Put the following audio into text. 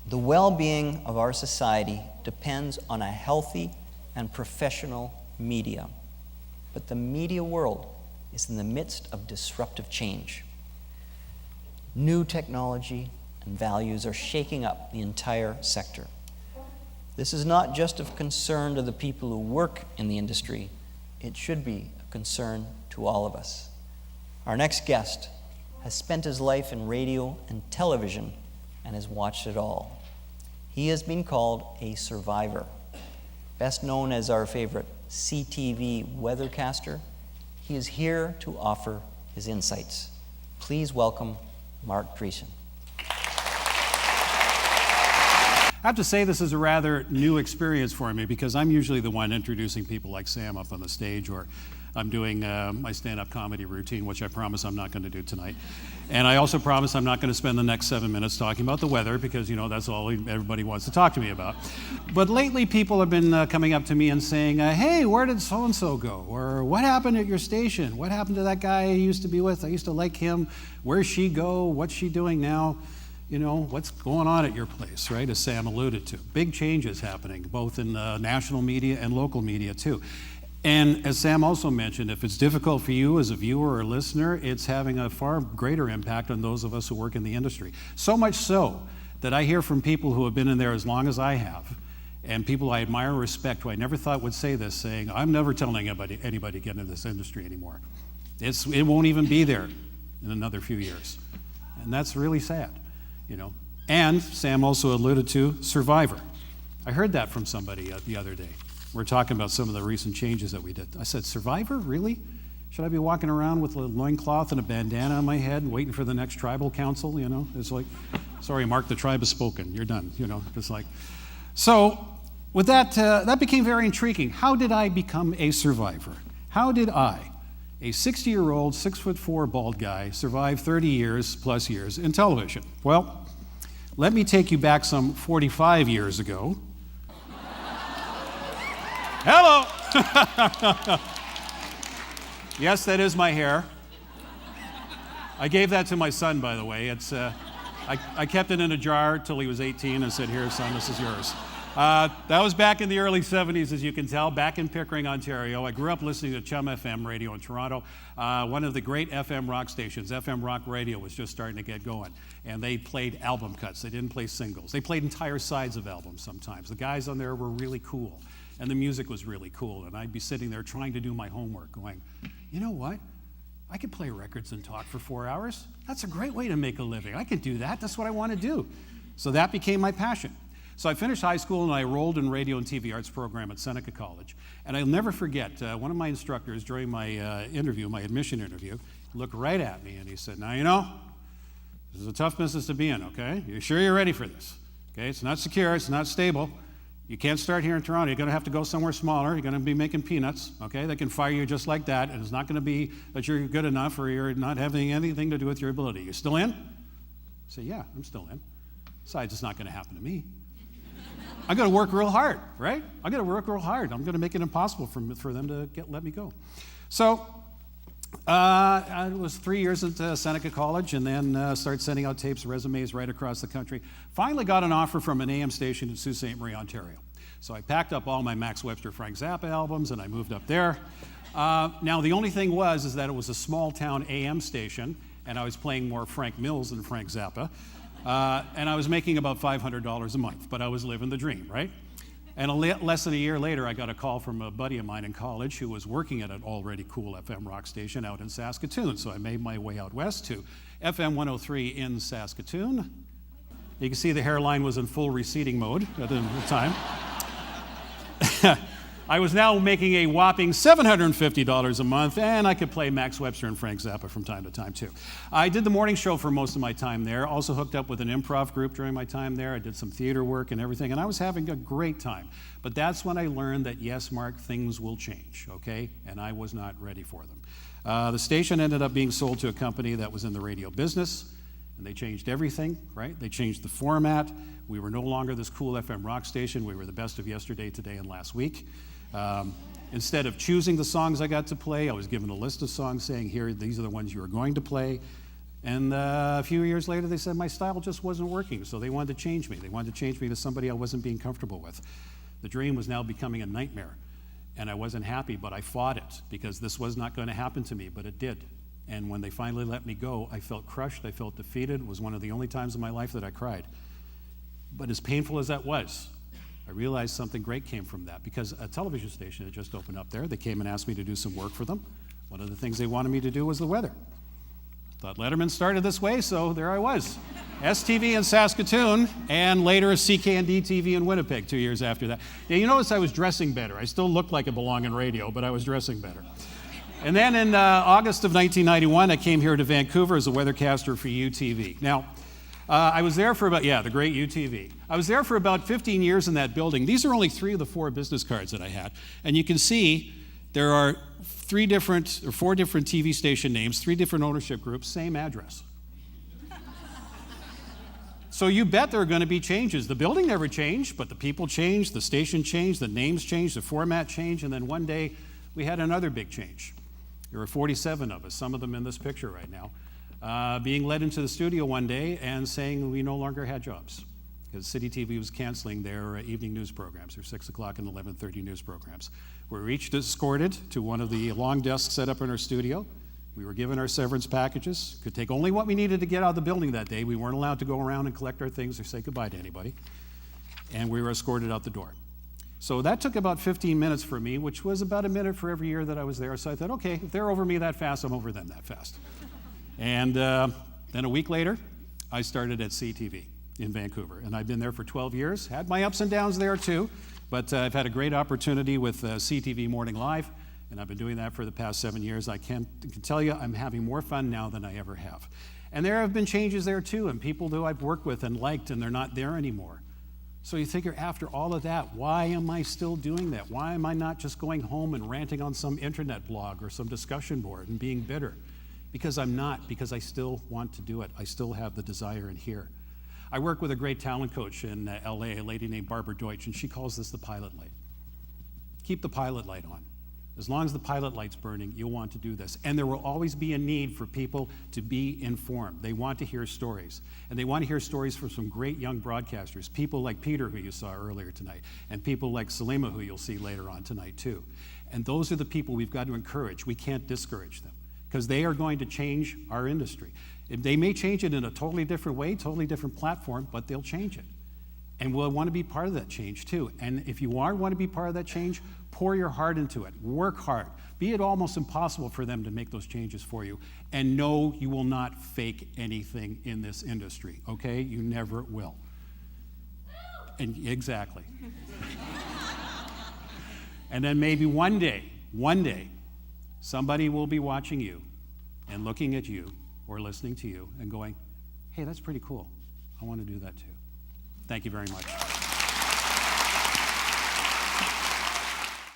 The well-being of our society depends on a healthy and professional media. But the media world is in the midst of disruptive change. New technology and values are shaking up the entire sector. This is not just of concern to the people who work in the industry, it should be a concern to all of us. Our next guest has spent his life in radio and television and has watched it all. He has been called a survivor. Best known as our favorite CTV Weathercaster, he is here to offer his insights. Please welcome Marke Driesschen. I have to say this is a rather new experience for me because I'm usually the one introducing people like Sam up on the stage, or I'm doing my stand-up comedy routine, which I promise I'm not going to do tonight. And I also promise I'm not going to spend the next 7 minutes talking about the weather because, that's all everybody wants to talk to me about. But lately people have been coming up to me and saying, hey, where did so-and-so go? Or what happened at your station? What happened to that guy I used to be with? I used to like him. Where's she go? What's she doing now? What's going on at your place, right? As Sam alluded to. Big changes happening, both in national media and local media too. And as Sam also mentioned, if it's difficult for you as a viewer or listener, it's having a far greater impact on those of us who work in the industry. So much so that I hear from people who have been in there as long as I have, and people I admire and respect who I never thought would say this, saying, I'm never telling anybody to get into this industry anymore. It won't even be there in another few years. And that's really sad, And Sam also alluded to survivor. I heard that from somebody the other day. We're talking about some of the recent changes that we did. I said, survivor, really? Should I be walking around with a loincloth and a bandana on my head waiting for the next tribal council, It's like, sorry, Mark, the tribe has spoken. You're done, It's like, so with that, that became very intriguing. How did I become a survivor? How did I, a 60-year-old, 6'4" bald guy, survive 30 plus years in television? Well, let me take you back some 45 years ago. Hello! Yes, that is my hair. I gave that to my son, by the way. It's I kept it in a jar till he was 18 and said, here, son, this is yours. That was back in the early 70s, as you can tell, back in Pickering, Ontario. I grew up listening to Chum FM radio in Toronto, one of the great FM rock stations. FM rock radio was just starting to get going, and they played album cuts. They didn't play singles. They played entire sides of albums sometimes. The guys on there were really cool, and the music was really cool, and I'd be sitting there trying to do my homework going, you know what? I could play records and talk for 4 hours. That's a great way to make a living. I could do that. That's what I want to do. So that became my passion. So I finished high school and I enrolled in radio and TV arts program at Seneca College. And I'll never forget, one of my instructors during my my admission interview, looked right at me and he said, now, this is a tough business to be in, okay? You sure you're ready for this? Okay, it's not secure, it's not stable. You can't start here in Toronto. You're going to have to go somewhere smaller. You're going to be making peanuts, okay? They can fire you just like that, and it's not going to be that you're good enough or you're not having anything to do with your ability. You still in? I say, yeah, I'm still in. Besides, it's not going to happen to me. I got to work real hard, right? I got to work real hard. I'm going to make it impossible for them to let me go. So I was 3 years at Seneca College, and then started sending out tapes, resumes right across the country. Finally got an offer from an AM station in Sault Ste. Marie, Ontario. So I packed up all my Max Webster, Frank Zappa albums, and I moved up there. Now, the only thing is that it was a small-town AM station, and I was playing more Frank Mills than Frank Zappa. And I was making about $500 a month, but I was living the dream, right? And less than a year later, I got a call from a buddy of mine in college who was working at an already cool FM rock station out in Saskatoon. So I made my way out west to FM 103 in Saskatoon. You can see the hairline was in full receding mode at the time. I was now making a whopping $750 a month, and I could play Max Webster and Frank Zappa from time to time, too. I did the morning show for most of my time there, also hooked up with an improv group during my time there. I did some theater work and everything, and I was having a great time. But that's when I learned that, yes, Mark, things will change, okay? And I was not ready for them. The station ended up being sold to a company that was in the radio business, and they changed everything, right? They changed the format. We were no longer this cool FM rock station. We were the best of yesterday, today, and last week. Instead of choosing the songs I got to play, I was given a list of songs saying, here, these are the ones you are going to play. And a few years later, they said my style just wasn't working, so they wanted to change me. They wanted to change me to somebody I wasn't being comfortable with. The dream was now becoming a nightmare, and I wasn't happy, but I fought it because this was not going to happen to me, but it did. And when they finally let me go, I felt crushed, I felt defeated. It was one of the only times in my life that I cried. But as painful as that was, I realized something great came from that because a television station had just opened up there. They came and asked me to do some work for them. One of the things they wanted me to do was the weather. Thought Letterman started this way, so there I was. STV in Saskatoon, and later CKND-TV in Winnipeg 2 years after that. Yeah, you notice I was dressing better. I still looked like I belonged in radio, but I was dressing better. And then in August of 1991, I came here to Vancouver as a weathercaster for U-TV. Now, I was there for about, the great U-TV. I was there for about 15 years in that building. These are only 3 of the 4 business cards that I had. And you can see there are 4 different TV station names, 3 different ownership groups, same address. So you bet there are going to be changes. The building never changed, but the people changed, the station changed, the names changed, the format changed, and then one day we had another big change. There were 47 of us, some of them in this picture right now, being led into the studio one day and saying we no longer had jobs because City TV was canceling their evening news programs, their 6 o'clock and 11:30 news programs. We were each escorted to one of the long desks set up in our studio. We were given our severance packages, could take only what we needed to get out of the building that day. We weren't allowed to go around and collect our things or say goodbye to anybody. And we were escorted out the door. So that took about 15 minutes for me, which was about a minute for every year that I was there. So I thought, okay, if they're over me that fast, I'm over them that fast. And then a week later, I started at CTV in Vancouver. And I've been there for 12 years, had my ups and downs there too. But I've had a great opportunity with CTV Morning Live, and I've been doing that for the past 7 years. I can tell you I'm having more fun now than I ever have. And there have been changes there too, and people who I've worked with and liked, and they're not there anymore. So you figure after all of that, why am I still doing that? Why am I not just going home and ranting on some internet blog or some discussion board and being bitter? Because I'm not, because I still want to do it. I still have the desire in here. I work with a great talent coach in LA, a lady named Barbara Deutsch, and she calls this the pilot light. Keep the pilot light on. As long as the pilot light's burning, you'll want to do this. And there will always be a need for people to be informed. They want to hear stories. And they want to hear stories from some great young broadcasters, people like Peter, who you saw earlier tonight, and people like Salima, who you'll see later on tonight too. And those are the people we've got to encourage. We can't discourage them because they are going to change our industry. They may change it in a totally different way, totally different platform, but they'll change it. And we'll want to be part of that change too. And if you want to be part of that change, pour your heart into it. Work hard. Be it almost impossible for them to make those changes for you. And no, you will not fake anything in this industry, okay? You never will. And exactly. And then maybe one day, somebody will be watching you and looking at you or listening to you and going, hey, that's pretty cool. I want to do that too. Thank you very much.